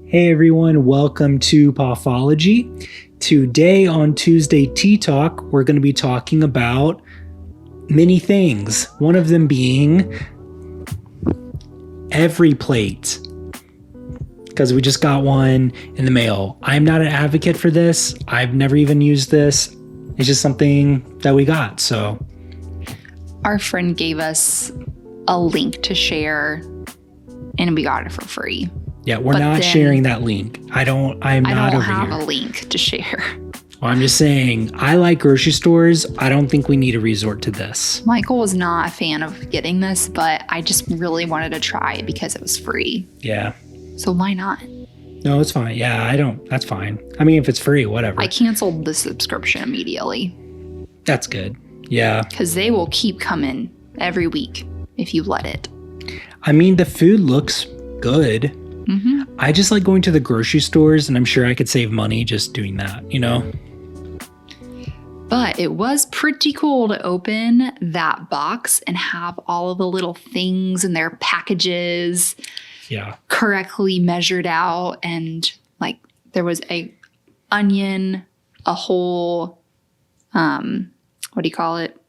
Hey everyone, welcome to Pathology. Today on Tuesday Tea Talk, we're going to be talking about many things. One of them being Everyplate, because we just got one in the mail. I'm not an advocate for this. I've never even used this. It's just something that we got. So our friend gave us a link to share and we got it for free. Yeah, we're not sharing that link. I don't have a link to share. Well, I'm just saying, I like grocery stores. I don't think we need to resort to this. Michael was not a fan of getting this, but I just really wanted to try it because it was free. Yeah. So why not? No, it's fine. Yeah, that's fine. I mean, if it's free, whatever. I canceled the subscription immediately. That's good. Yeah. Because they will keep coming every week if you let it. I mean, the food looks good. Mm-hmm. I just like going to the grocery stores, and I'm sure I could save money just doing that, you know? But it was pretty cool to open that box and have all of the little things in their packages correctly measured out. And like there was a onion, a whole, what do you call it?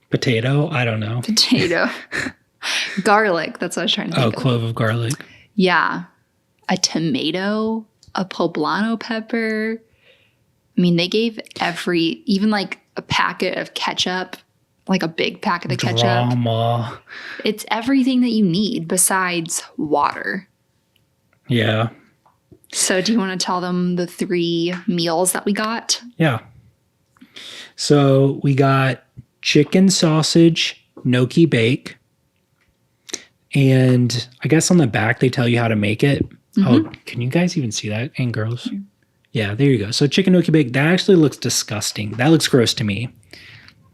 Potato? I don't know. Potato. Garlic. That's what I was trying to think of. Oh, clove of garlic. Yeah. A tomato, a poblano pepper. I mean, they gave even like a packet of ketchup, like a big packet of ketchup. Drama. It's everything that you need besides water. Yeah. So do you want to tell them the 3 meals that we got? Yeah. So we got chicken sausage, gnocchi bake. And I guess on the back, they tell you how to make it. Mm-hmm. Oh, can you guys even see that? And girls? Yeah, there you go. So chicken gnocchi bake, that actually looks disgusting. That looks gross to me.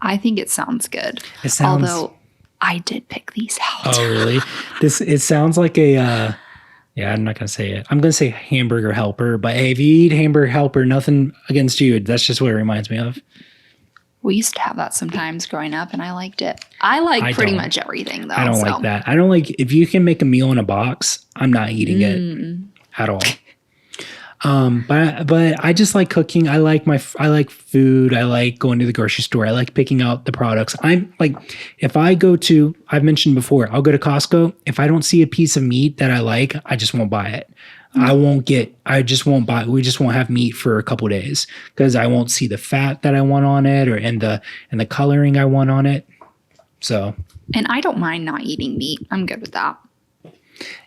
I think it sounds good. Although I did pick these out. Oh, really? It sounds like a, I'm not going to say it. I'm going to say hamburger helper. But hey, if you eat hamburger helper, nothing against you. That's just what it reminds me of. We used to have that sometimes growing up, and I liked it. I like pretty much everything, though. I don't like that. I don't like, if you can make a meal in a box, I'm not eating it at all. But I just like cooking. I like food. I like going to the grocery store. I like picking out the products. I'm like, if I go to, I've mentioned before, I'll go to Costco. If I don't see a piece of meat that I like, I just won't buy it. I just won't buy it. We just won't have meat for a couple of days because I won't see the fat that I want on it or and the coloring I want on it. So. And I don't mind not eating meat. I'm good with that.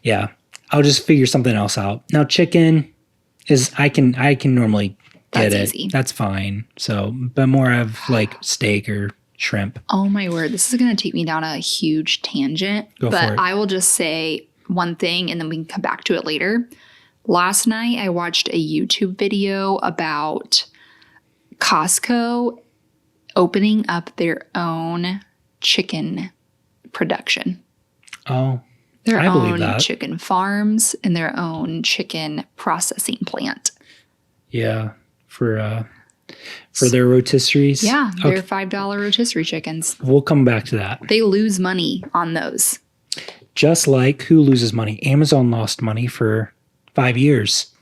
Yeah. I'll just figure something else out. Now chicken is, I can normally get it. Easy. That's fine. So, but more of like steak or shrimp. Oh my word. This is going to take me down a huge tangent. Go for it. I will just say one thing and then we can come back to it later. Last night, I watched a YouTube video about Costco opening up their own chicken production. Oh, I believe that. Chicken farms and their own chicken processing plant. Yeah, for their rotisseries. Yeah, their $5 rotisserie chickens. We'll come back to that. They lose money on those. Just like who loses money? Amazon lost money for 5 years.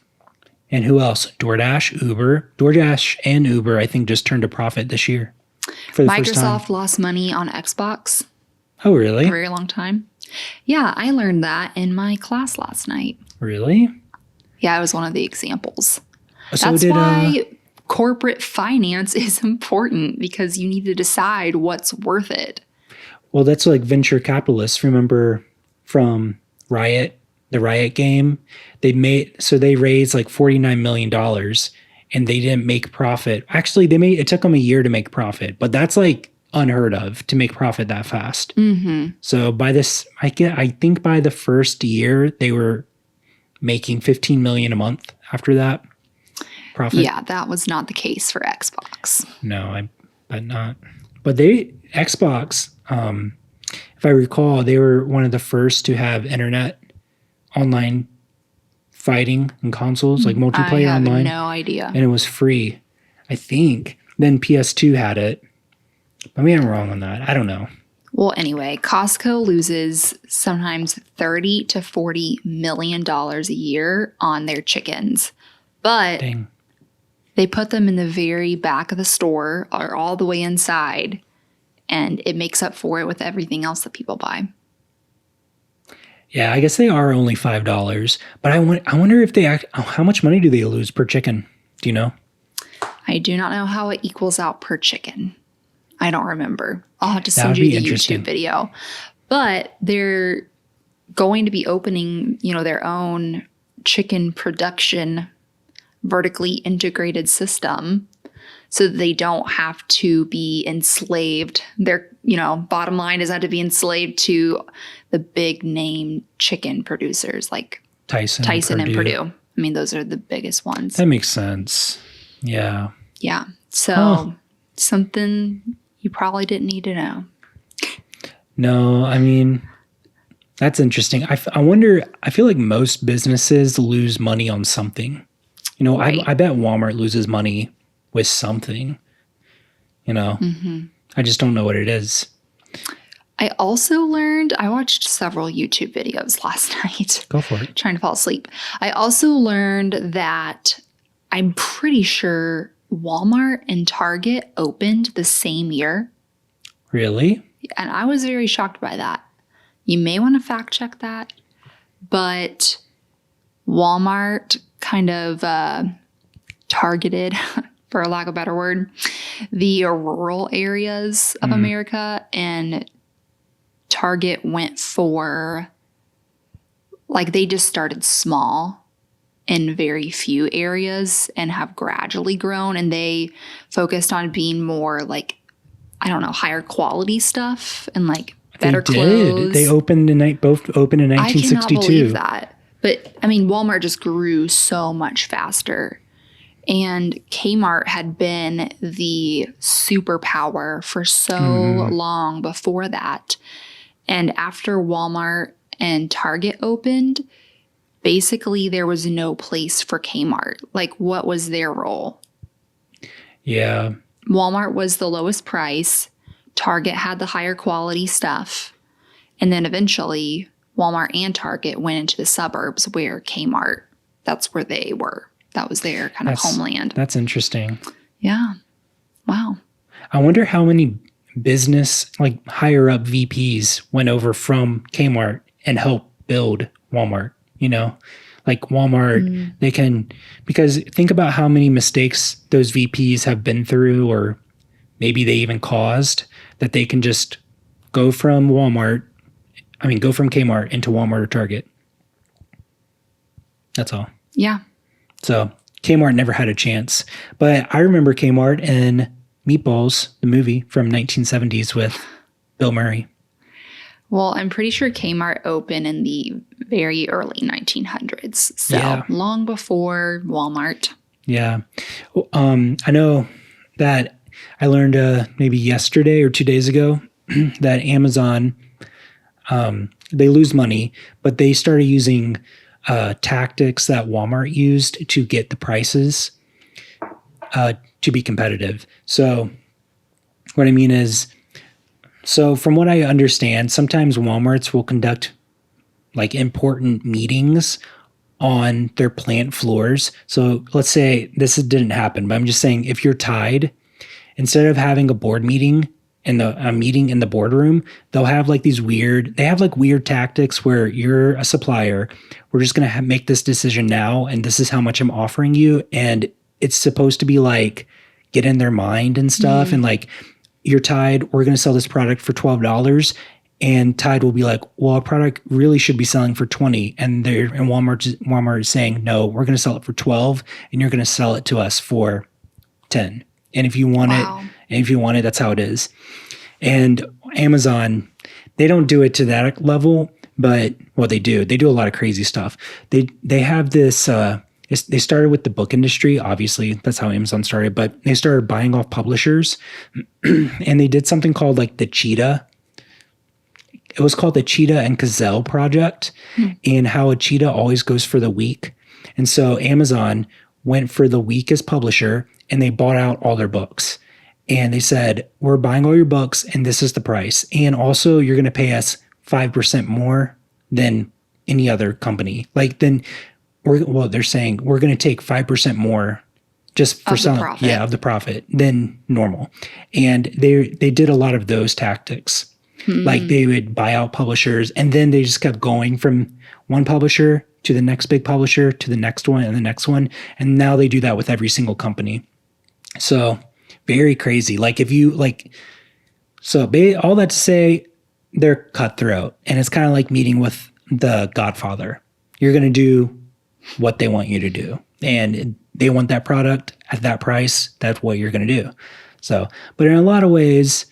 And who else? DoorDash, Uber. DoorDash and Uber, I think, just turned a profit this year. For the first time. Microsoft lost money on Xbox. Oh, really? For a very long time. Yeah, I learned that in my class last night. Really? Yeah, it was one of the examples. So That's why corporate finance is important because you need to decide what's worth it. Well, that's like venture capitalists. Remember from the Riot game? They raised like $49 million and they didn't make profit. Actually, it took them a year to make profit, but that's like unheard of to make profit that fast. Mm-hmm. So I think by the first year they were making $15 million a month after that profit. Yeah, that was not the case for Xbox. No, I bet not. But Xbox, if I recall, they were one of the first to have internet online fighting and consoles, like multiplayer online. I have no idea. And it was free, I think. Then PS2 had it. But maybe I'm wrong on that. I don't know. Well, anyway, Costco loses sometimes $30 to $40 million a year on their chickens. But Dang. They put them in the very back of the store or all the way inside, and it makes up for it with everything else that people buy. Yeah, I guess they are only $5, but I wonder if how much money do they lose per chicken? Do you know? I do not know how it equals out per chicken. I don't remember. I'll have to send you the YouTube video. But they're going to be opening, their own chicken production vertically integrated system so that they don't have to be enslaved. Their, bottom line is not to be enslaved to the big name chicken producers like Tyson and Purdue. I mean, those are the biggest ones. That makes sense. Yeah. Yeah. So something you probably didn't need to know. No, I mean, that's interesting. I wonder, I feel like most businesses lose money on something. Right. I bet Walmart loses money with something, Mm-hmm. I just don't know what it is. I also learned, I watched several YouTube videos last night. Go for it. Trying to fall asleep. I also learned that I'm pretty sure Walmart and Target opened the same year. Really? And I was very shocked by that. You may want to fact check that. But Walmart kind of targeted, for lack of a better word, the rural areas of America, and Target went for, they just started small in very few areas and have gradually grown, and they focused on being more higher quality stuff and better clothes. They opened both opened in 1962. I cannot believe that. But, Walmart just grew so much faster. And Kmart had been the superpower for so long before that. And after Walmart and Target opened, basically there was no place for Kmart. What was their role? Yeah. Walmart was the lowest price. Target had the higher quality stuff. And then eventually Walmart and Target went into the suburbs where Kmart, that's where they were. That was their kind of homeland. That's interesting. Yeah. Wow. I wonder how many business, higher up VPs went over from Kmart and helped build Walmart, Walmart, they can, because think about how many mistakes those VPs have been through, or maybe they even caused, that they can just go from Kmart into Walmart or Target. That's all. Yeah. So Kmart never had a chance. But I remember Kmart and Meatballs, the movie from 1970s with Bill Murray. Well, I'm pretty sure Kmart opened in the very early 1900s. So long before Walmart. Yeah. I know that I learned maybe yesterday or 2 days ago that Amazon, they lose money, but they started using tactics that Walmart used to get the prices to be competitive. So what I mean is, from what I understand, sometimes Walmarts will conduct important meetings on their plant floors. So let's say this didn't happen, but I'm just saying, if you're tied, instead of having a board meeting a meeting in the boardroom, they'll have weird tactics where you're a supplier. We're just going to make this decision now, and this is how much I'm offering you. And it's supposed to be get in their mind and stuff. And you're Tide, we're going to sell this product for $12. And Tide will be well, our product really should be selling for $20. And Walmart is saying, no, we're going to sell it for $12, and you're going to sell it to us for $10. And if you want it, that's how it is. And Amazon, they don't do it to that level, but they do. They do a lot of crazy stuff. They have this, they started with the book industry. Obviously, that's how Amazon started, but they started buying off publishers and they did something called the cheetah. It was called the Cheetah and Gazelle Project, and how a cheetah always goes for the weak. And so Amazon went for the weakest publisher, and they bought out all their books. And they said, we're buying all your books and this is the price. And also you're going to pay us 5% more than any other company. Like then they're saying we're going to take 5% more just for selling, of the profit than normal. And they did a lot of those tactics. Like they would buy out publishers and then they just kept going from one publisher to the next big publisher to the next one and the next one. And now they do that with every single company. So very crazy. Like if you all that to say, they're cutthroat, and it's kind of like meeting with the Godfather. You're going to do what they want you to do, and they want that product at that price. That's what you're going to do. So, but in a lot of ways,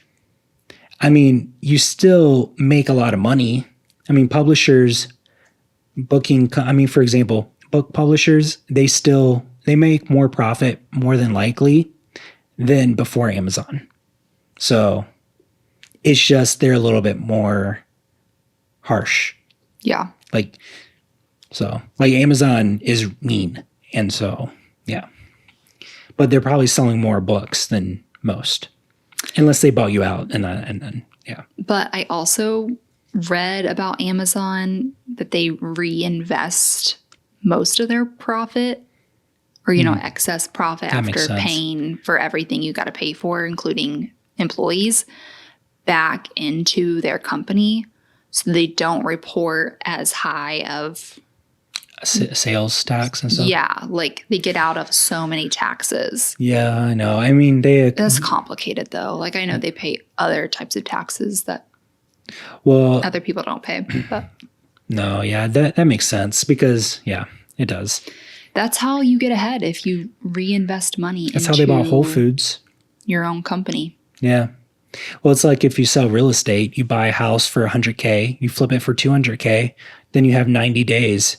I mean, you still make a lot of money. I mean, publishers for example, book publishers, they make more profit more than likely than before Amazon. So it's just they're a little bit more harsh. Yeah. Like Amazon is mean. And so, yeah. But they're probably selling more books than most. Unless they bought you out and then, yeah. But I also read about Amazon that they reinvest most of their profit or, excess profit after paying for everything you got to pay for, including employees, back into their company. So they don't report as high of sales tax and stuff. Yeah, like they get out of so many taxes. Yeah, I know. I mean, that's complicated though. Like I know they pay other types of taxes that other people don't pay. But no, yeah, that makes sense because it does. That's how you get ahead if you reinvest money. That's how they bought Whole Foods. Your own company. Yeah. Well, it's like if you sell real estate, you buy a house for $100K, you flip it for $200K, then you have 90 days.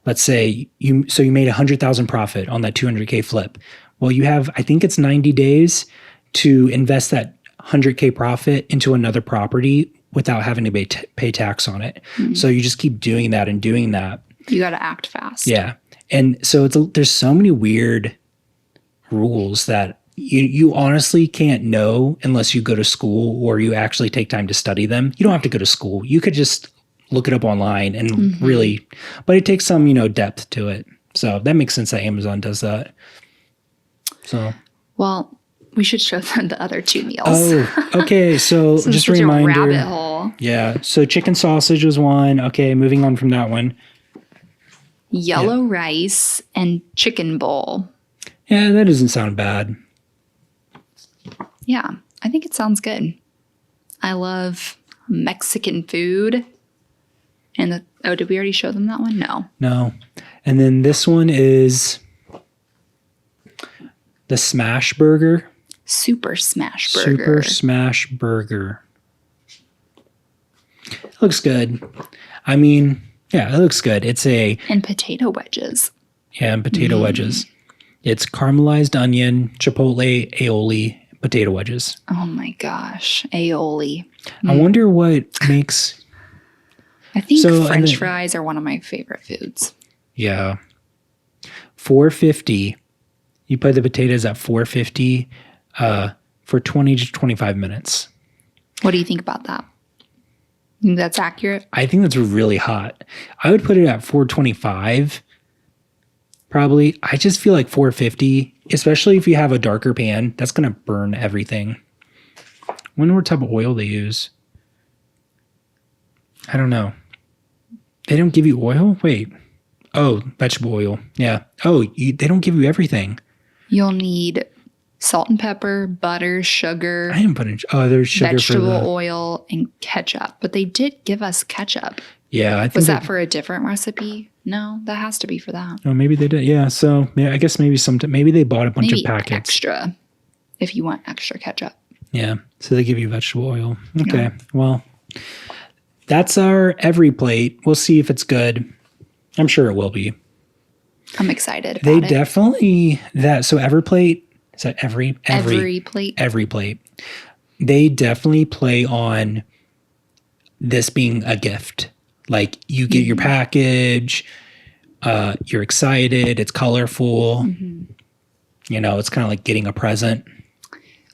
Let's say you made $100,000 profit on that $200K flip. Well, you have, I think it's 90 days to invest that $100K profit into another property without having to pay tax on it. Mm-hmm. So you just keep doing that and doing that. You got to act fast. Yeah. And so there's so many weird rules that you honestly can't know unless you go to school or you actually take time to study them. You don't have to go to school. You could just look it up online and really, but it takes some, depth to it. So that makes sense that Amazon does that. So, well, we should show them the other two meals. Oh, okay. So just a reminder. A rabbit hole. Yeah. So chicken sausage was one. Okay. Moving on from that one. Yellow rice and chicken bowl. Yeah, that doesn't sound bad. Yeah, I think it sounds good. I love Mexican food. And did we already show them that one? No. And then this one is the Smash Burger. Super Smash Burger. It looks good. I mean, yeah, it looks good. And potato wedges. Yeah, and potato wedges. It's caramelized onion, chipotle, aioli, potato wedges. Oh my gosh, aioli. I wonder what makes... I think French fries are one of my favorite foods. Yeah. $4.50. You put the potatoes at $4.50 for 20 to 25 minutes. What do you think about that? You think that's accurate? I think that's really hot. I would put it at $4.25 probably. I just feel like $4.50, especially if you have a darker pan, that's going to burn everything. I wonder what type of oil they use. I don't know. They don't give you oil? Wait. Oh, vegetable oil. Yeah. Oh, they don't give you everything. You'll need salt and pepper, butter, sugar. I didn't put in. Oh, there's sugar vegetable oil and ketchup. But they did give us ketchup. Yeah. I think was that for a different recipe? No, that has to be for that. Oh, maybe they did. Yeah. So yeah, I guess maybe maybe they bought a bunch of packets. Extra, if you want extra ketchup. Yeah. So they give you vegetable oil. Okay. Yeah. Well, that's our Everyplate. We'll see if it's good. I'm sure it will be. I'm excited about They definitely, so Everyplate, is that Everyplate? Everyplate. They definitely play on this being a gift. Like you get your package, you're excited, it's colorful. Mm-hmm. It's kind of like getting a present.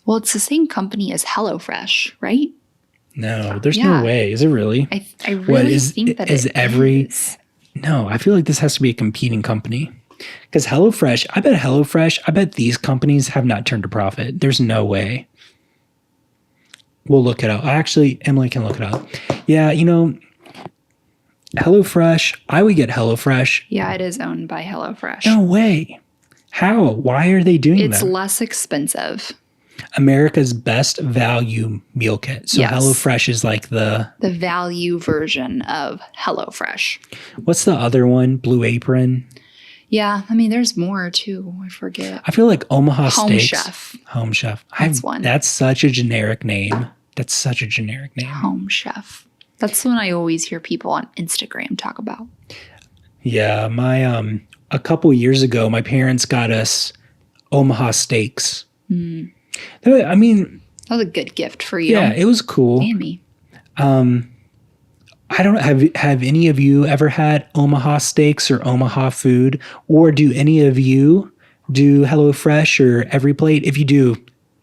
Well, it's the same company as HelloFresh, right? No, there's no way. Is it really? I really think that it is. No, I feel like this has to be a competing company. Because HelloFresh, I bet these companies have not turned a profit. There's no way. We'll look it up. Actually, Emily can look it up. Yeah, HelloFresh, I would get HelloFresh. Yeah, it is owned by HelloFresh. No way. How? Why are they doing that? It's less expensive. America's best value meal kit. So HelloFresh is like the value version of HelloFresh. What's the other one? Blue Apron? Yeah, I mean, there's more too. I forget. I feel like Omaha Home Steaks. Chef. Home Chef. That's one. That's such a generic name. Home Chef. That's the one I always hear people on Instagram talk about. Yeah, a couple years ago, my parents got us Omaha Steaks. Mm. I mean, that was a good gift for you. Yeah, it was cool. And me. I don't have any of you ever had Omaha Steaks or Omaha food, or do any of you do HelloFresh or Everyplate? If you do,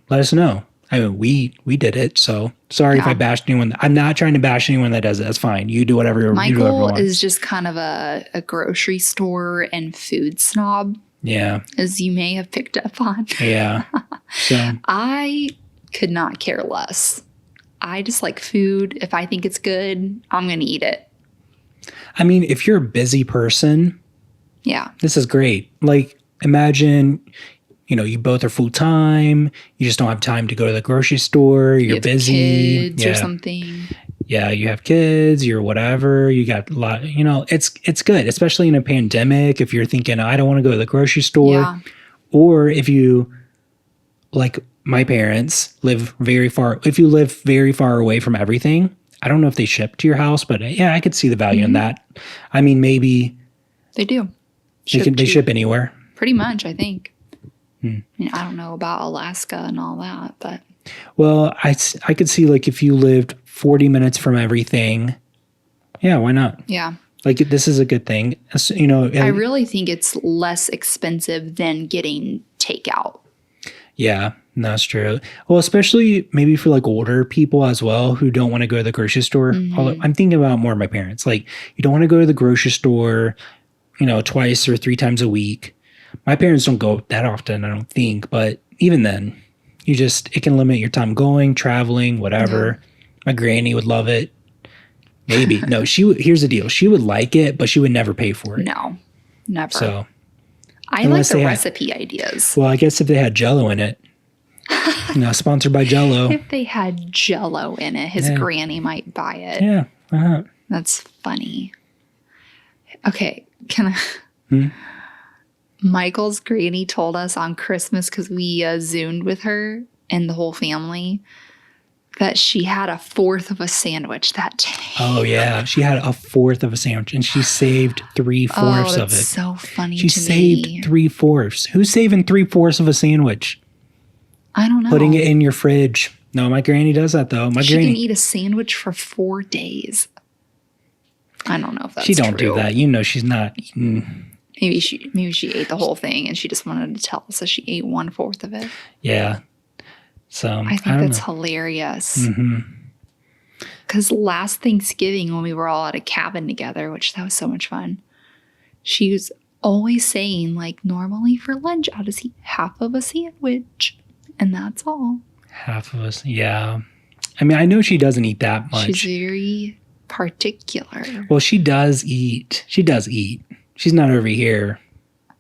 let us know. I mean, we did it, so sorry if I bashed anyone. I'm not trying to bash anyone that does it. That's fine. You do whatever. Michael is just kind of a grocery store and food snob. Yeah, as you may have picked up on. Yeah. So I could not care less. I just like food. If I think it's good, I'm going to eat it. I mean, if you're a busy person, yeah, this is great. Like, imagine, you both are full time. You just don't have time to go to the grocery store. You're busy. Kids or something. Yeah, you have kids, you're whatever. You got a lot, it's good, especially in a pandemic. If you're thinking, I don't want to go to the grocery store, or if you, like my parents, live very far. If you live very far away from everything, I don't know if they ship to your house, but yeah, I could see the value in that. I mean, maybe they do. They ship anywhere. Pretty much, I think. I mean, I don't know about Alaska and all that, but. Well, I could see, like, if you lived 40 minutes from everything, yeah, why not? Yeah. Like, this is a good thing. I really think it's less expensive than getting takeout. Yeah, that's true. Well, especially maybe for like older people as well who don't want to go to the grocery store. Mm-hmm. I'm thinking about more of my parents. Like, you don't want to go to the grocery store, twice or 3 times a week. My parents don't go that often, I don't think. But even then, it can limit your time going, traveling, whatever. Yeah. My granny would love it. Maybe. No, here's the deal. She would like it, but she would never pay for it. No, never. So I like the recipe ideas. Well, I guess if they had Jell-O in it, sponsored by Jell-O. If they had Jell-O in it, his granny might buy it. Yeah. Uh-huh. That's funny. Okay. Can I? Michael's granny told us on Christmas, because we Zoomed with her and the whole family, that she had a fourth of a sandwich that day. Oh, yeah. She had a fourth of a sandwich, and she saved 3/4 of it. That's so funny to She me. saved 3/4. Who's saving 3/4 of a sandwich? I don't know. Putting it in your fridge. No, my granny does that, though. She can eat a sandwich for 4 days. I don't know if that's true. She don't do that. She's not eating. Maybe she ate the whole thing, and she just wanted to tell us that she ate 1/4 of it. Yeah. So I think that's hilarious. Because last Thanksgiving, when we were all at a cabin together, that was so much fun, she was always saying, like, normally for lunch, I'll just eat half of a sandwich, and that's all. Half of us, yeah. I mean, I know she doesn't eat that much. She's very particular. Well, she does eat. She's not over here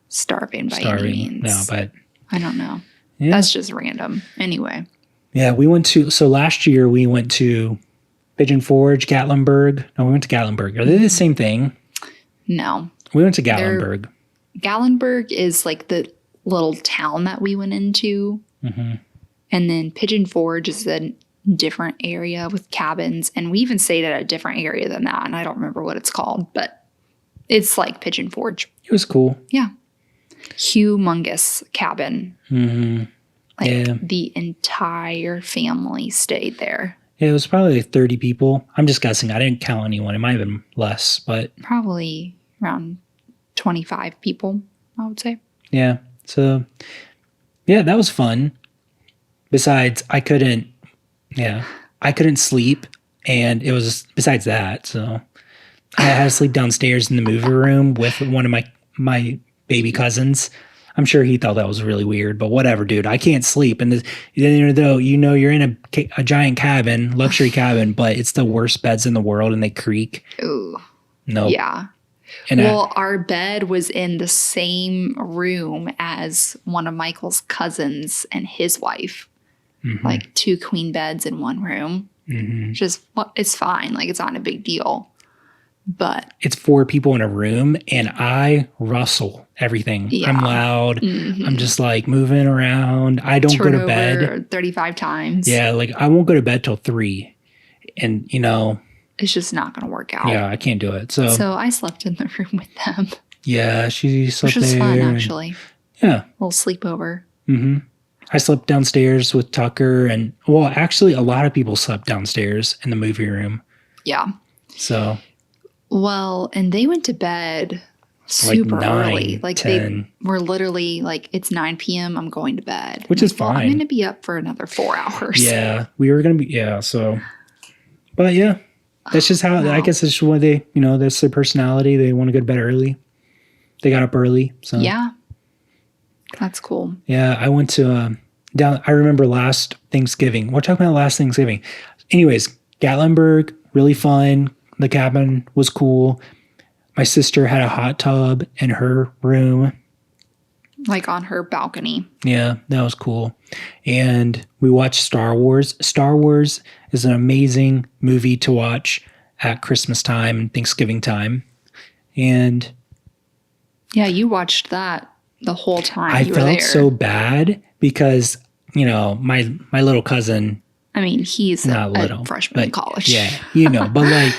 starving by any means. No, but I don't know. Yeah. That's just random. Anyway. Yeah, last year we went to Pigeon Forge, Gatlinburg. No, we went to Gatlinburg. Are they the same thing? No. We went to Gatlinburg. Gatlinburg is like the little town that we went into. Mm-hmm. And then Pigeon Forge is a different area with cabins. And we even stayed at a different area than that. And I don't remember what it's called, but it's like Pigeon Forge. It was cool. Yeah. Humongous cabin. Mm-hmm. The entire family stayed there. Yeah, it was probably like 30 people. I'm just guessing. I didn't count anyone. It might have been less, but probably around 25 people, I would say. Yeah. So, yeah, that was fun. besides, I couldn't sleep. And it was besides that. So I had to sleep downstairs in the movie room with one of my baby cousins. I'm sure he thought that was really weird, but whatever, dude. I can't sleep. And though you're in a giant cabin, luxury cabin, but it's the worst beds in the world, and they creak. Ooh. No. Yeah. And our bed was in the same room as one of Michael's cousins and his wife. Mm-hmm. Like 2 queen beds in one room. Mm-hmm. It's fine. Like, it's not a big deal. But it's 4 people in a room, and I rustle everything. Yeah. I'm loud. Mm-hmm. I'm just like moving around. I don't go to bed 35 times. Yeah, like I won't go to bed till 3, and it's just not going to work out. Yeah, I can't do it. So I slept in the room with them. Yeah, she slept there. Which was fun, actually. Yeah, a little sleepover. Mm-hmm. I slept downstairs with Tucker, and actually, a lot of people slept downstairs in the movie room. Yeah. So. Well, and they went to bed super early. Like 10. They were literally like, it's 9 p.m. I'm going to bed. Which is fine. I'm going to be up for another 4 hours. Yeah, we were going to be. Yeah. So, but yeah, that's just how. I guess that's just what they. That's their personality. They want to go to bed early. They got up early. So yeah. That's cool. Yeah, I went to I remember last Thanksgiving. We're talking about last Thanksgiving. Anyways, Gatlinburg, really fun. The cabin was cool. My sister had a hot tub in her room. Like on her balcony. Yeah, that was cool. And we watched Star Wars. Star Wars is an amazing movie to watch at Christmas time and Thanksgiving time. And yeah, you watched that the whole time. I felt so bad because, my little cousin. I mean, he's not little, a freshman in college. Yeah, but like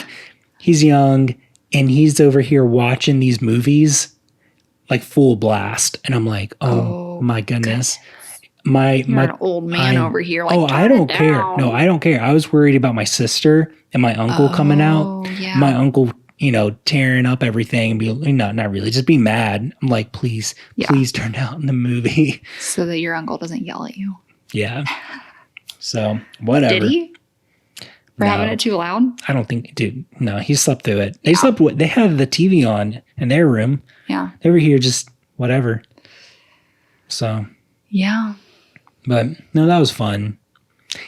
he's young and he's over here watching these movies like full blast. And I'm like, oh my goodness. You're an old man over here. Like, I don't care. No, I don't care. I was worried about my sister and my uncle coming out. Yeah. My uncle, tearing up everything and be not really, just be mad. I'm like, please turn down the movie. So that your uncle doesn't yell at you. Yeah. So whatever. Did he? For having it too loud? I don't think, dude. No, he slept through it. They slept. They had the TV on in their room. Yeah. They were here just whatever. So. Yeah. But no, that was fun.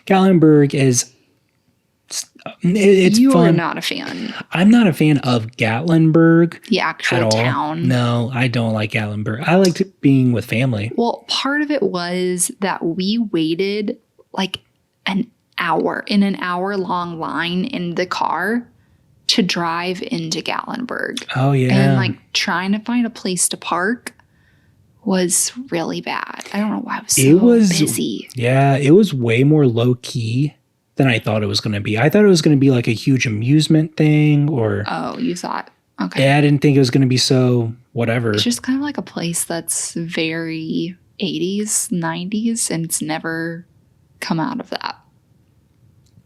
Gatlinburg is. It's you fun. are not a fan. I'm not a fan of Gatlinburg. The actual town. No, I don't like Gatlinburg. I liked being with family. Well, part of it was that we waited like an hour-long line in the car to drive into Gatlinburg. Oh, yeah. And like trying to find a place to park was really bad. I don't know why it was so busy. Yeah, it was way more low-key than I thought it was going to be. I thought it was going to be like a huge amusement thing or... Oh, you thought? Okay. Yeah, I didn't think it was going to be so whatever. It's just kind of like a place that's very 80s, 90s, and it's never come out of that.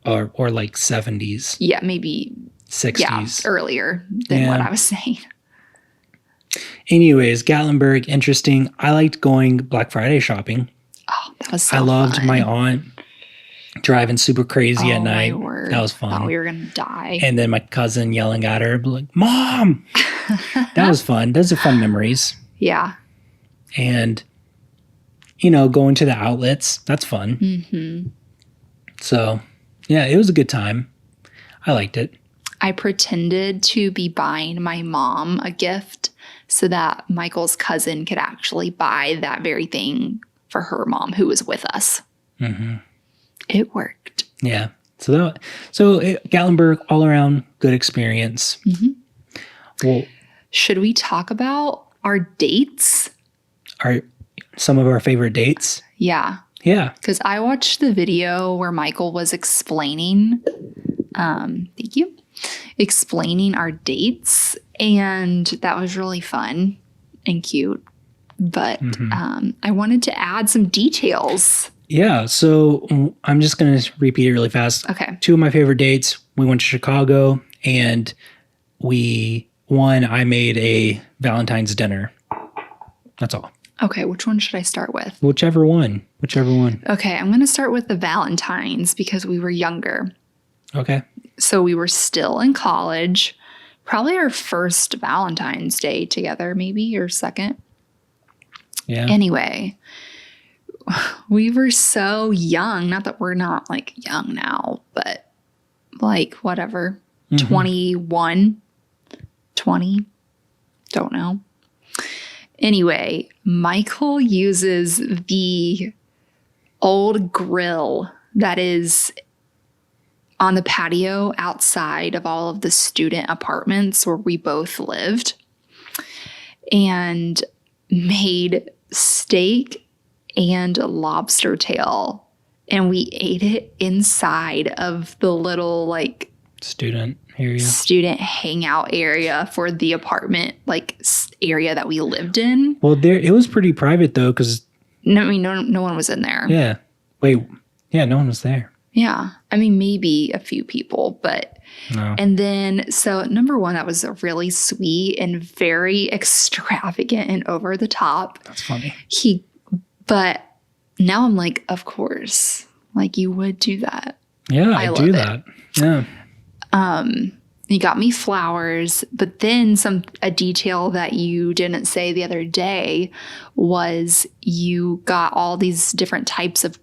Or like 70s. Yeah, maybe 60s. Yeah, earlier than what I was saying. Anyways, Gatlinburg, interesting. I liked going Black Friday shopping. Oh, that was so fun. I loved fun. My aunt driving super crazy at night. My word. That was fun. Thought we were going to die. And then my cousin yelling at her, like, Mom! That was fun. Those are fun memories. Yeah. And, going to the outlets, that's fun. Mm-hmm. So, yeah, it was a good time. I liked it. I pretended to be buying my mom a gift so that Michael's cousin could actually buy that very thing for her mom who was with us. Mm-hmm. It worked. Yeah. So Gatlinburg, all around good experience. Mm-hmm. Well, should we talk about our dates? Some of our favorite dates? Yeah. Yeah. Because I watched the video where Michael was explaining, thank you, explaining our dates. And that was really fun and cute. But I wanted to add some details. Yeah. So I'm just going to repeat it really fast. Okay. 2 of my favorite dates, we went to Chicago and I made a Valentine's dinner. That's all. Okay, which one should I start with? Whichever one. Okay, I'm going to start with the Valentines because we were younger. Okay. So we were still in college. Probably our first Valentine's Day together, maybe, or second. Yeah. Anyway, we were so young. Not that we're not like young now, but like whatever. 21, 20, don't know. Anyway, Michael uses the old grill that is on the patio outside of all of the student apartments where we both lived and made steak and lobster tail. And we ate it inside of the little like student hangout area for the apartment like area that we lived in. Well, it was pretty private though, because no one was in there. Yeah. Wait. Yeah, no one was there. Yeah. I mean, maybe a few people, but no. And then, so number one, that was really sweet and very extravagant and over the top. That's funny. But now I'm like, of course, like you would do that. Yeah, I do that. Yeah. You got me flowers, but then a detail that you didn't say the other day was you got all these different types of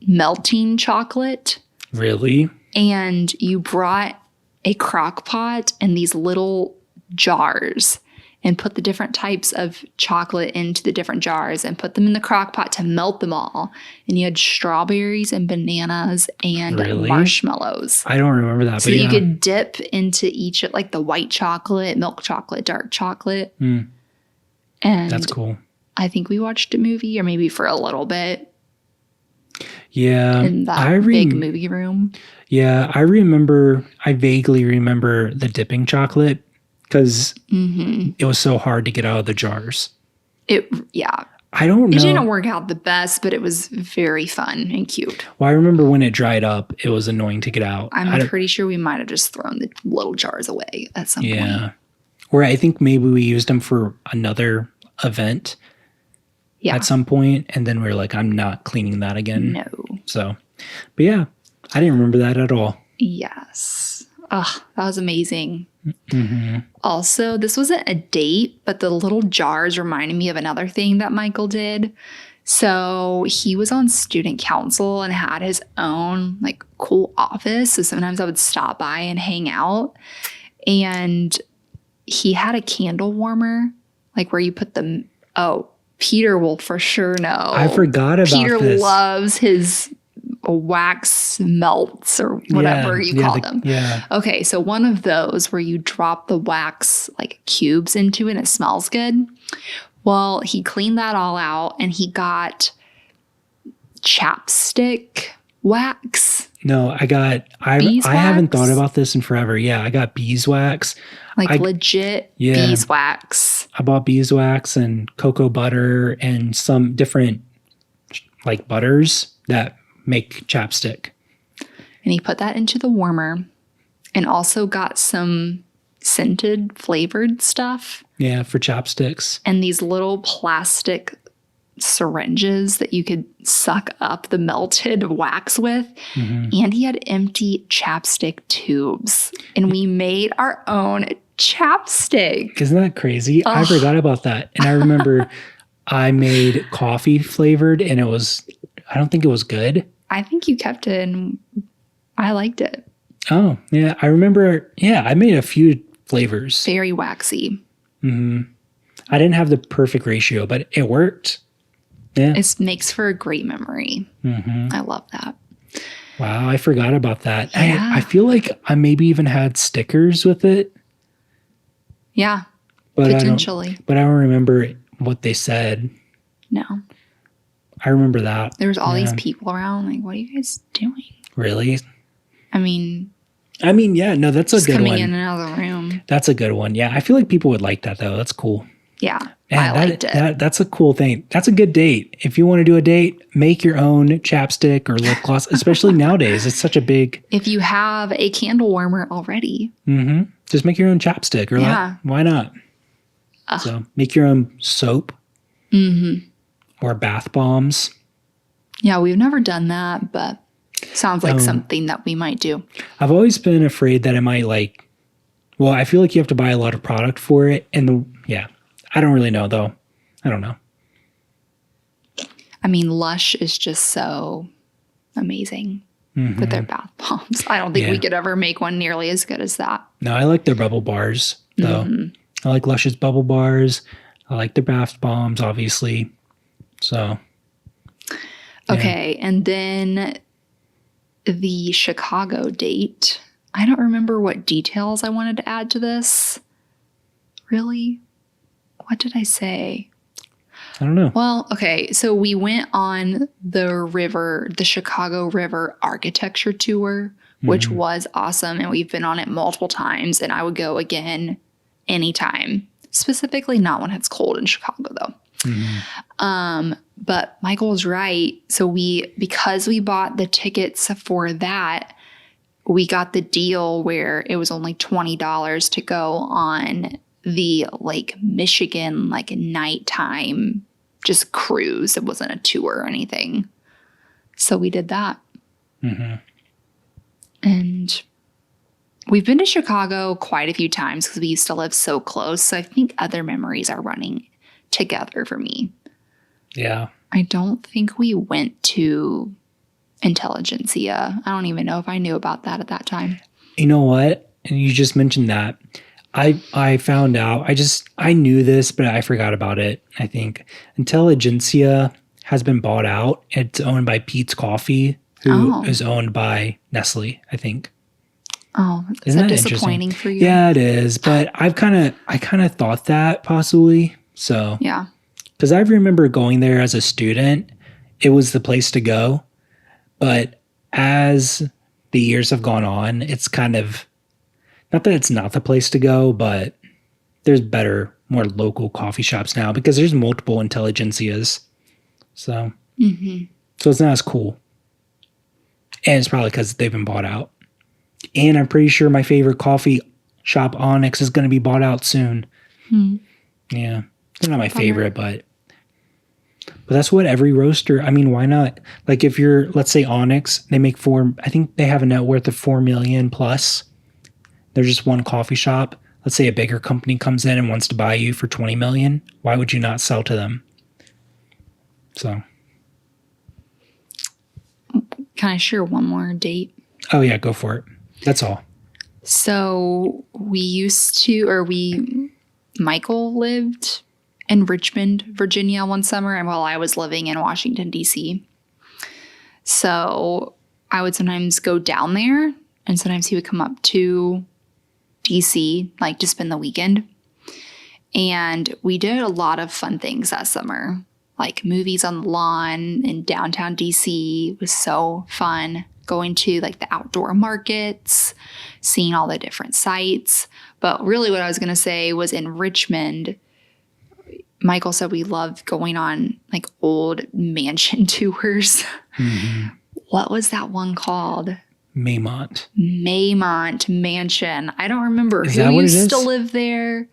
melting chocolate. Really? And you brought a crock pot and these little jars and put the different types of chocolate into the different jars and put them in the crock pot to melt them all. And you had strawberries and bananas and marshmallows. I don't remember that. So that you could dip into each, like the white chocolate, milk chocolate, dark chocolate. And that's cool. I think we watched a movie or maybe for a little bit. Yeah. In that big movie room. Yeah. I vaguely remember the dipping chocolate. Because it was so hard to get out of the jars. Yeah. I don't know. It didn't work out the best, but it was very fun and cute. Well, I remember when it dried up, it was annoying to get out. I'm pretty sure we might have just thrown the little jars away at some point. Yeah. Or I think maybe we used them for another event at some point, and then we were like, I'm not cleaning that again. No. So, but yeah, I didn't remember that at all. Yes. Oh, that was amazing. Also, this wasn't a date, but the little jars reminded me of another thing that Michael did. So he was on student council and had his own like cool office. So sometimes I would stop by and hang out. And he had a candle warmer, like where you put them. Oh, Peter will for sure know. I forgot about Peter this. loves his wax melts or whatever you call them. Yeah. Okay, so one of those where you drop the wax like cubes into it and it smells good. Well, he cleaned that all out and he got chapstick wax. No, I haven't thought about this in forever. Yeah, I got beeswax. Like legit beeswax. I bought beeswax and cocoa butter and some different like butters that make chapstick. And he put that into the warmer and also got some scented flavored stuff. Yeah, for chapsticks. And these little plastic syringes that you could suck up the melted wax with. And he had empty chapstick tubes. And we made our own chapstick. Isn't that crazy? I forgot about that. And I remember I made coffee flavored and I don't think it was good. I think you kept it and I liked it. Oh, yeah. I remember, I made a few flavors. Very waxy. I didn't have the perfect ratio, but it worked. Yeah. It makes for a great memory. I love that. Wow, I forgot about that. Yeah. I feel like I maybe even had stickers with it. Yeah, but potentially. I don't remember what they said. No. I remember that. There was all these people around. Like, what are you guys doing? Really? I mean, yeah. No, that's a good one. Coming in and out of the room. That's a good one. Yeah, I feel like people would like that though. That's cool. Yeah, I liked it. That's a cool thing. That's a good date. If you want to do a date, make your own chapstick or lip gloss. Especially nowadays, it's such a big. If you have a candle warmer already, just make your own chapstick. Or why not? So make your own soap. or bath bombs. Yeah, we've never done that, but sounds like something that we might do. I've always been afraid that it might I feel like you have to buy a lot of product for it. And I don't really know though. I don't know. I mean, Lush is just so amazing with their bath bombs. I don't think we could ever make one nearly as good as that. No, I like their bubble bars though. I like Lush's bubble bars. I like their bath bombs, obviously. So. Yeah. Okay. And then the Chicago date. I don't remember what details I wanted to add to this. Really? What did I say? I don't know. Well, okay. So we went on the Chicago River architecture tour, which was awesome. And we've been on it multiple times. And I would go again anytime. Specifically not when it's cold in Chicago, though. But Michael was right. So because we bought the tickets for that, we got the deal where it was only $20 to go on the Lake Michigan, nighttime just cruise. It wasn't a tour or anything. So we did that. And we've been to Chicago quite a few times because we used to live so close. So I think other memories are running together for me. Yeah. I don't think we went to Intelligentsia. I don't even know if I knew about that at that time. You know what? And you just mentioned that. I found out, I knew this, but I forgot about it. I think Intelligentsia has been bought out. It's owned by Pete's Coffee, who is owned by Nestle, I think. Oh, is that disappointing for you? Yeah, it is. But I kind of thought that possibly. So yeah, because I remember going there as a student, it was the place to go. But as the years have gone on, it's kind of not that it's not the place to go, but there's better, more local coffee shops now because there's multiple Intelligentsias. So, so it's not as cool. And it's probably because they've been bought out. And I'm pretty sure my favorite coffee shop, Onyx, is going to be bought out soon. Yeah. They're not my favorite, but that's what every roaster, I mean, why not? Like if you're, let's say Onyx, they make I think they have a net worth of 4 million plus. They're just one coffee shop. Let's say a bigger company comes in and wants to buy you for 20 million. Why would you not sell to them? So. Can I share one more date? Oh yeah, go for it. That's all. So Michael lived in Richmond, Virginia one summer, and while I was living in Washington, D.C. So I would sometimes go down there, and sometimes he would come up to D.C., to spend the weekend. And we did a lot of fun things that summer, like movies on the lawn in downtown D.C. It was so fun. Going to the outdoor markets, seeing all the different sites. But really what I was going to say was in Richmond, Michael said we loved going on old mansion tours. What was that one called? Maymont Mansion. I don't remember who used to live there,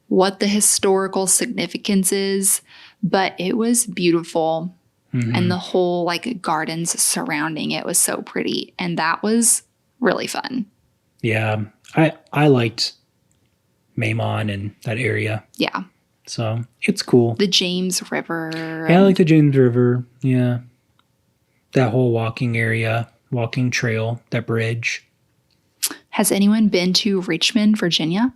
what the historical significance is, but it was beautiful. And the whole gardens surrounding it was so pretty. And that was really fun. Yeah. I liked Maymont and that area. Yeah. So it's cool. The James River. Yeah, I like the James River. Yeah. That whole walking area, walking trail, that bridge. Has anyone been to Richmond, Virginia?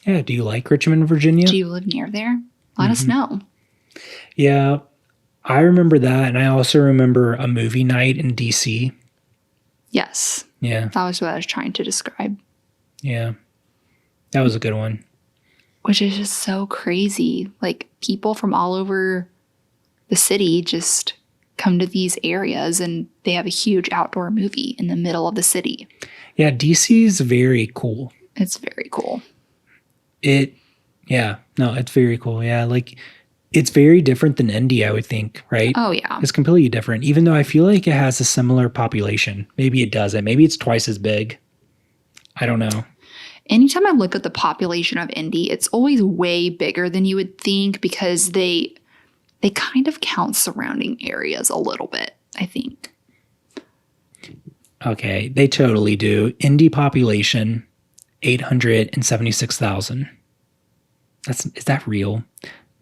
Yeah. Do you like Richmond, Virginia? Do you live near there? Let us know. Yeah. I remember that. And I also remember a movie night in DC. Yes. Yeah. That was what I was trying to describe. Yeah. That was a good one. Which is just so crazy. People from all over the city just come to these areas and they have a huge outdoor movie in the middle of the city. Yeah, DC is very cool. It's very cool. It's very cool. Yeah, it's very different than Indy, I would think, right? Oh, yeah. It's completely different, even though I feel like it has a similar population. Maybe it doesn't. Maybe it's twice as big. I don't know. Anytime I look at the population of Indy, it's always way bigger than you would think because they they kind of count surrounding areas a little bit, I think. Okay, they totally do. Indy population, 876,000. Is that real?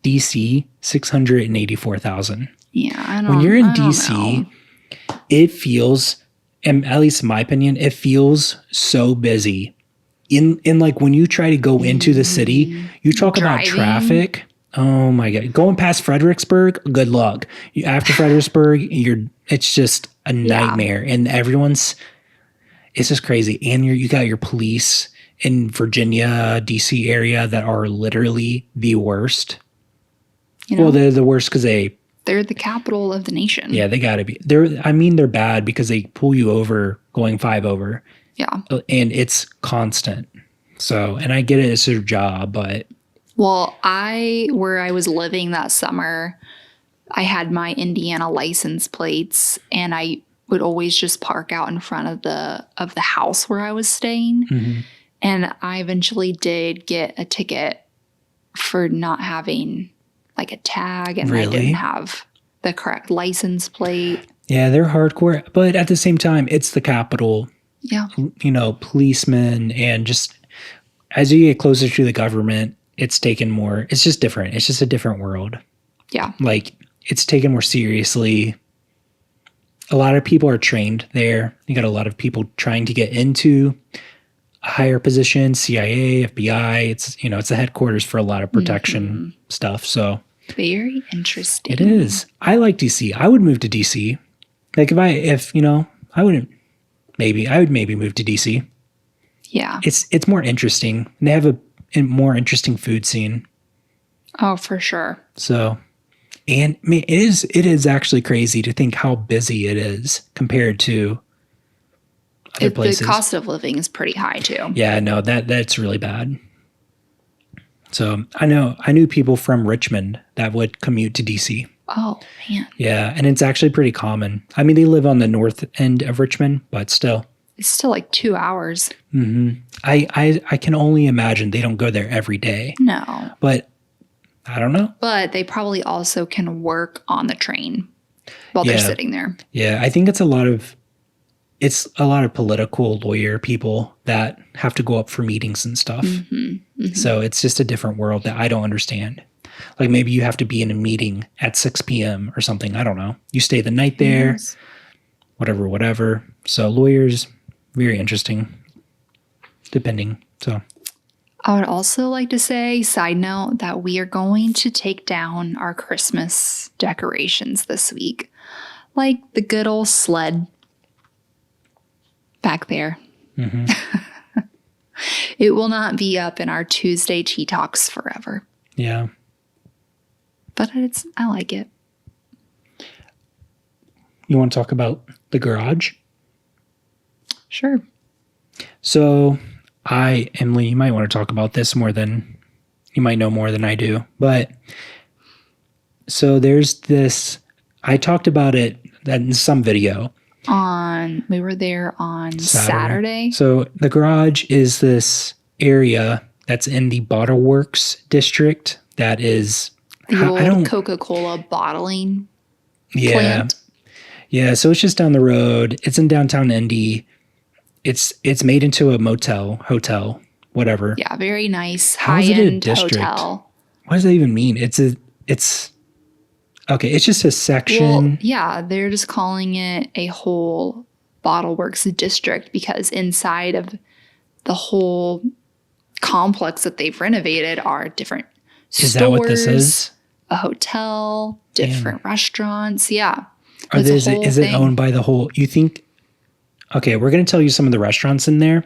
DC, 684,000. Yeah, I don't When you're in I don't DC, know. it feels, and at least in my opinion, it feels so busy. In like when you try to go into the city, you talk about Driving. traffic. Oh my God. Going past Fredericksburg, good luck. After Fredericksburg, it's just a nightmare. And it's just crazy. And you got your police in Virginia, DC area that are literally the worst. You know, Well, they're the worst because they're the capital of the nation. yeah, they gotta be. They're bad because they pull you over going 5 over. Yeah. And it's constant. So, and I get it, it's their job, but Well, where I was living that summer, I had my Indiana license plates, and I would always just park out in front of the house where I was staying. mm-hmm. And I eventually did get a ticket for not having like a tag, and I didn't have the correct license plate. Yeah, they're hardcore, but at the same time, it's the capital. Yeah. You know, policemen, and just as you get closer to the government, it's taken more. It's just different. It's just a different world. Yeah. Like, it's taken more seriously. A lot of people are trained there. You got a lot of people trying to get into a higher position, CIA, FBI. It's the headquarters for a lot of protection stuff. So very interesting. it is. I like DC. I would move to DC. Like I would maybe move to DC. Yeah. It's more interesting. They have a more interesting food scene. Oh, for sure. So, and I mean, it is actually crazy to think how busy it is compared to other places. The cost of living is pretty high too. Yeah, no, that's really bad. So I knew people from Richmond that would commute to DC. Oh man. Yeah, and it's actually pretty common. I mean, they live on the north end of Richmond, but still. It's still like 2 hours. Mm-hmm. I can only imagine they don't go there every day. No. But I don't know. But they probably also can work on the train while they're sitting there. Yeah, I think it's a lot of political lawyer people that have to go up for meetings and stuff. Mm-hmm, mm-hmm. So it's just a different world that I don't understand. Like maybe you have to be in a meeting at 6 p.m. or something. I don't know. You stay the night there, yes. whatever. So lawyers, very interesting, depending. So I would also like to say, side note, that we are going to take down our Christmas decorations this week. Like the good old sled back there. Mm-hmm. It will not be up in our Tuesday Tea Talks forever. Yeah. But I like it. You want to talk about the garage? Sure. So Emily, you might want to talk about this you might know more than I do. But so there's this, I talked about it in some video. We were there on Saturday. So the garage is this area that's in the Bottleworks District that is the old Coca-Cola bottling plant. Yeah, so it's just down the road. It's in downtown Indy. It's made into a hotel, whatever. Yeah, very nice high-end hotel. What does that even mean? It's okay, it's just a section. Well, yeah, they're just calling it a whole Bottleworks District because inside of the whole complex that they've renovated are different stores. Is that what this is? A hotel, different restaurants. Yeah. Is it owned by the whole? You think? Okay, we're going to tell you some of the restaurants in there,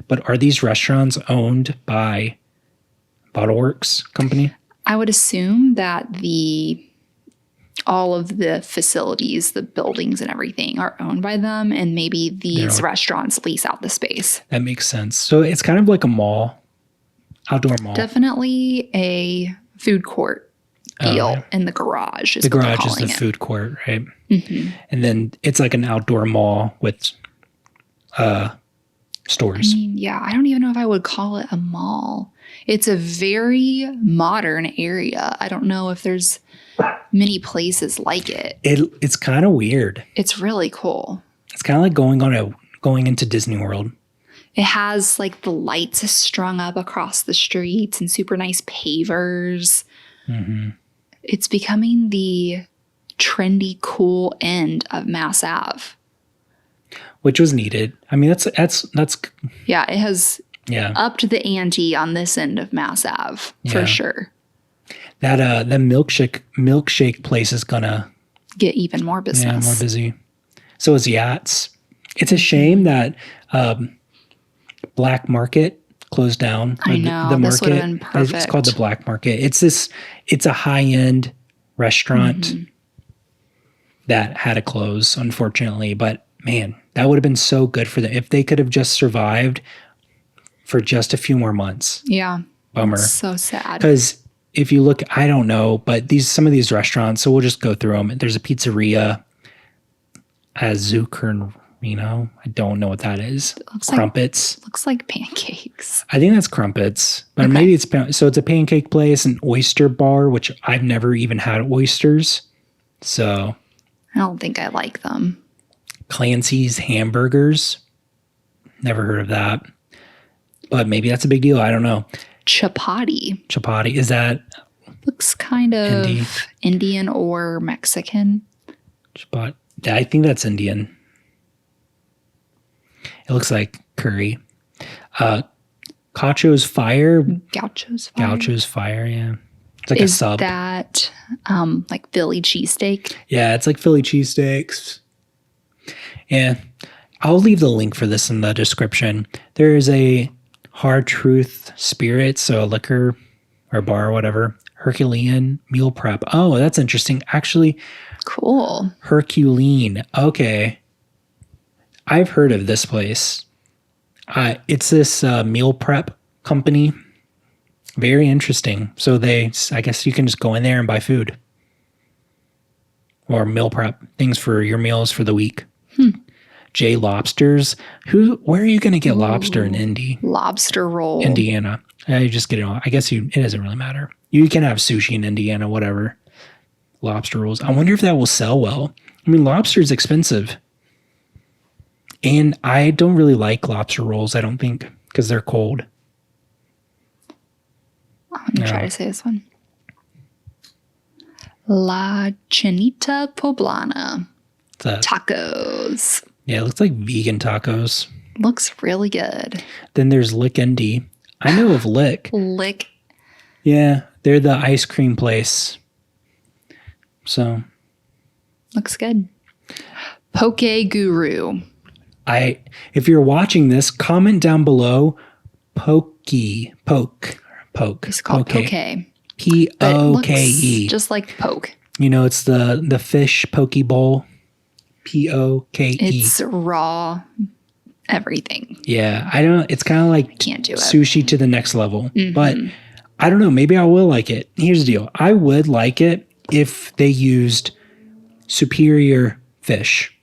but are these restaurants owned by Bottleworks Company? I would assume that all of the facilities, the buildings and everything are owned by them, and maybe these restaurants lease out the space. That makes sense. So it's kind of like a mall, outdoor mall. Definitely a food court deal in the garage. The garage is the food court, right? Mm-hmm. And then it's like an outdoor mall with stores. I mean, yeah, I don't even know if I would call it a mall. It's a very modern area. I don't know if there's many places like it. It's kind of weird. It's really cool. It's kind of like going into Disney World. It has like the lights strung up across the streets and super nice pavers. Mm-hmm. It's becoming the trendy, cool end of Mass Ave. Which was needed. I mean, that's yeah, it has upped the ante on this end of Mass Ave for sure. That the milkshake place is gonna get even more business. Yeah, more busy. So is Yachts. It's a shame that Black Market closed down. I know. The this would market. have been perfect. It's called the Black Market. It's a high-end restaurant that had to close, unfortunately. But man, that would have been so good for them if they could have just survived for just a few more months. Yeah. Bummer. So sad. Because if you look, I don't know, but some of these restaurants, so we'll just go through them. There's a pizzeria, Zucchino. I don't know what that is. Crumpets. Looks like pancakes. I think that's Crumpets, but maybe it's a pancake place, an oyster bar, which I've never even had oysters. So I don't think I like them. Clancy's Hamburgers. Never heard of that. But maybe that's a big deal. I don't know. Chapati. Is that? Looks kind of Indian or Mexican. Chapati. I think that's Indian. It looks like curry. Gaucho's Fire. Gaucho's Fire, yeah. It's like a sub. Is that like Philly cheesesteak? Yeah, it's like Philly cheesesteaks. Yeah. I'll leave the link for this in the description. There is a Hard Truth Spirits, so a liquor or bar or whatever. Herculean meal prep. Oh, that's interesting. Actually, cool. Herculean. Okay. I've heard of this place. It's this meal prep company. Very interesting. So I guess you can just go in there and buy food. Or meal prep. Things for your meals for the week. J Lobsters. Where are you going to get lobster in Indy? Lobster roll. Indiana. You just get it all. I guess it doesn't really matter. You can have sushi in Indiana, whatever. Lobster rolls. I wonder if that will sell well. I mean, lobster is expensive. And I don't really like lobster rolls, I don't think, because they're cold. I'm going to try to say this one. La Chinita Poblana. Tacos. Yeah, it looks like vegan tacos. Looks really good. Then there's Lick Indy. I know of Lick. Lick. Yeah, they're the ice cream place. So. Looks good. Poke Guru. If you're watching this, comment down below. Poke. It's called Poke. Poke. Just like poke. It's the fish poke bowl. Poke. It's raw everything. Yeah, I don't. It's kind of like can't do it. Sushi to the next level. But I don't know. Maybe I will like it. Here's the deal. I would like it if they used superior fish,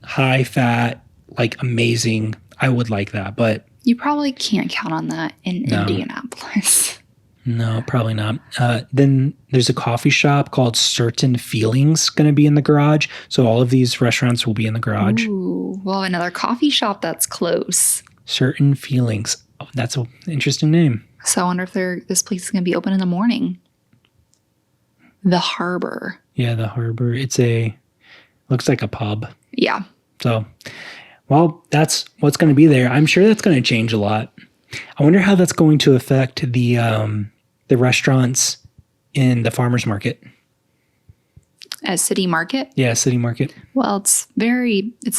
high fat, like amazing. I would like that, but you probably can't count on that in Indianapolis. No, probably not. Then there's a coffee shop called Certain Feelings going to be in the garage. So all of these restaurants will be in the garage. Ooh, well, another coffee shop that's close. Certain Feelings. Oh, that's an interesting name. So I wonder if this place is going to be open in the morning. The Harbor. Yeah, the Harbor. Looks like a pub. Yeah. So, well, that's what's going to be there. I'm sure that's going to change a lot. I wonder how that's going to affect the restaurants in the farmers market. As City Market? Yeah, City Market. Well, it's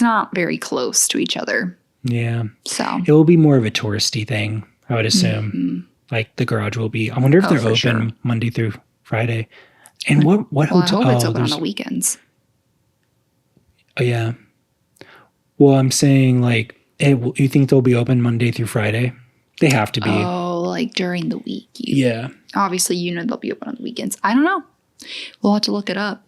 not very close to each other. Yeah. So it will be more of a touristy thing, I would assume. Like the garage will be. I wonder if they're open Monday through Friday. And what hotel? I hope it's open on the weekends. Oh, yeah. Well, I'm saying you think they'll be open Monday through Friday? They have to be. Oh, like during the week. Yeah. Obviously, they'll be open on the weekends. I don't know. We'll have to look it up.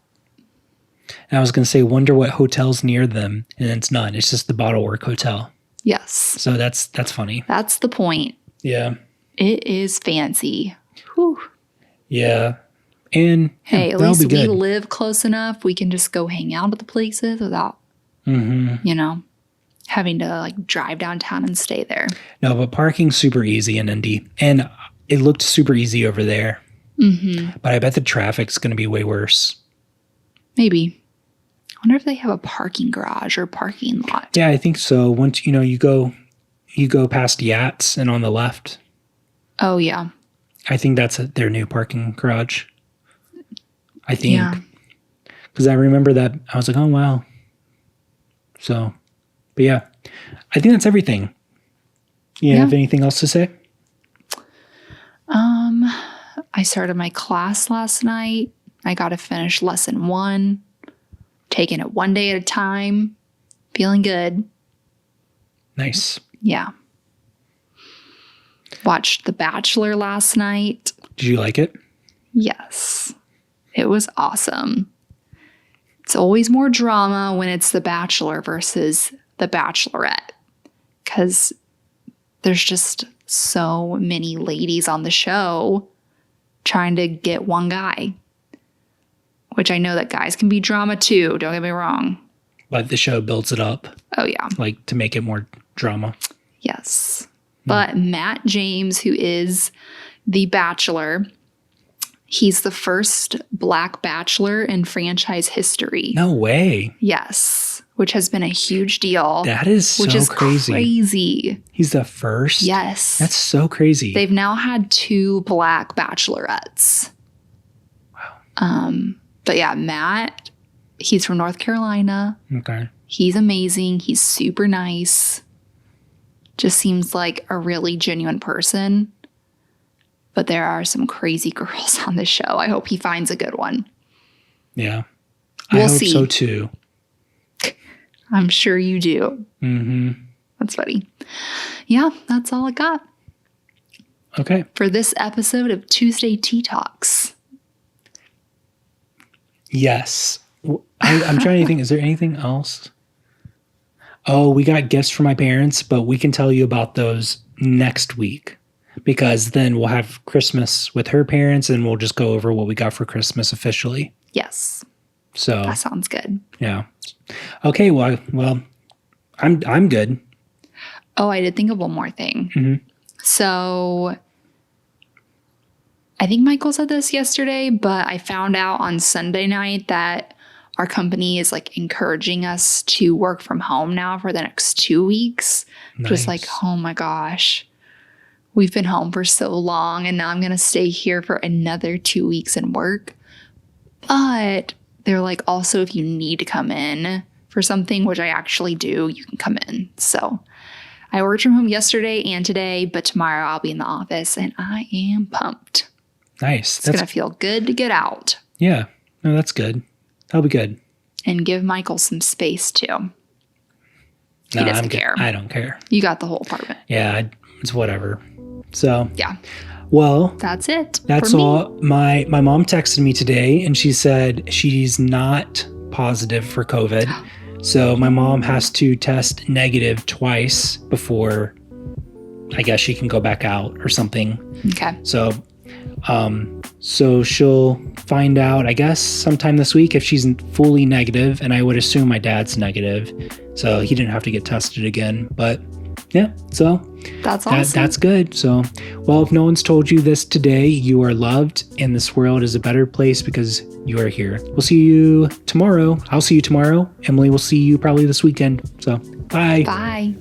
And I was going to say, wonder what hotel's near them. And it's not. It's just the Bottleworks Hotel. Yes. So that's funny. That's the point. Yeah. It is fancy. Whew. Yeah. And hey, at least we live close enough. We can just go hang out at the places without, having to like drive downtown and stay there. No, but parking's super easy in Indy. And it looked super easy over there. Mm-hmm. But I bet the traffic's going to be way worse. Maybe. I wonder if they have a parking garage or parking lot. Yeah, I think so. Once, you go past Yachts and on the left. Oh, yeah. I think that's their new parking garage. I think. Yeah. Because I remember that. I was like, oh, wow. So, but yeah. I think that's everything. You have anything else to say? I started my class last night. I got to finish lesson 1. Taking it one day at a time. Feeling good. Nice. Yeah. Watched The Bachelor last night. Did you like it? Yes. It was awesome. It's always more drama when it's The Bachelor versus The Bachelorette. Because there's just so many ladies on the show trying to get one guy. Which I know that guys can be drama too, don't get me wrong. But the show builds it up. Oh, yeah. Like to make it more drama. Yes. But Matt James, who is the Bachelor, he's the first Black Bachelor in franchise history. No way. Yes. Which has been a huge deal. That is so crazy. He's the first? Yes. That's so crazy. They've now had 2 Black Bachelorettes. Wow. But yeah, Matt, he's from North Carolina. Okay. He's amazing. He's super nice. Just seems like a really genuine person. But there are some crazy girls on the show. I hope he finds a good one. Yeah. We'll I hope see. so too. I'm sure you do. Mm-hmm. That's funny. Yeah, that's all I got. Okay. For this episode of Tuesday Tea Talks. Yes. I'm trying to think. Is there anything else? Oh, we got gifts from my parents, but we can tell you about those next week. Because then we'll have Christmas with her parents and we'll just go over what we got for Christmas officially. Yes. So that sounds good. Yeah. Okay. Well, I'm good. Oh, I did think of one more thing. Mm-hmm. So I think Michael said this yesterday, but I found out on Sunday night that our company is like encouraging us to work from home now for the next 2 weeks. Nice. Just like, oh my gosh. We've been home for so long and now I'm going to stay here for another 2 weeks and work. But they're like, also, if you need to come in for something, which I actually do, you can come in. So I worked from home yesterday and today, but tomorrow I'll be in the office and I am pumped. Nice. It's going to feel good to get out. Yeah. No, that's good. That'll be good. And give Michael some space too. He No, doesn't care. I don't care. You got the whole apartment. Yeah, it's whatever. So yeah. Well, that's it. That's all. My mom texted me today and she said she's not positive for COVID. So my mom has to test negative twice before I guess she can go back out or something. Okay. So she'll find out, I guess, sometime this week if she's fully negative, and I would assume my dad's negative. So he didn't have to get tested again. But yeah, so that's awesome. That's good. So, well, if no one's told you this today, you are loved and this world is a better place because you are here. We'll see you tomorrow. I'll see you tomorrow. Emily will see you probably this weekend. So, bye. Bye.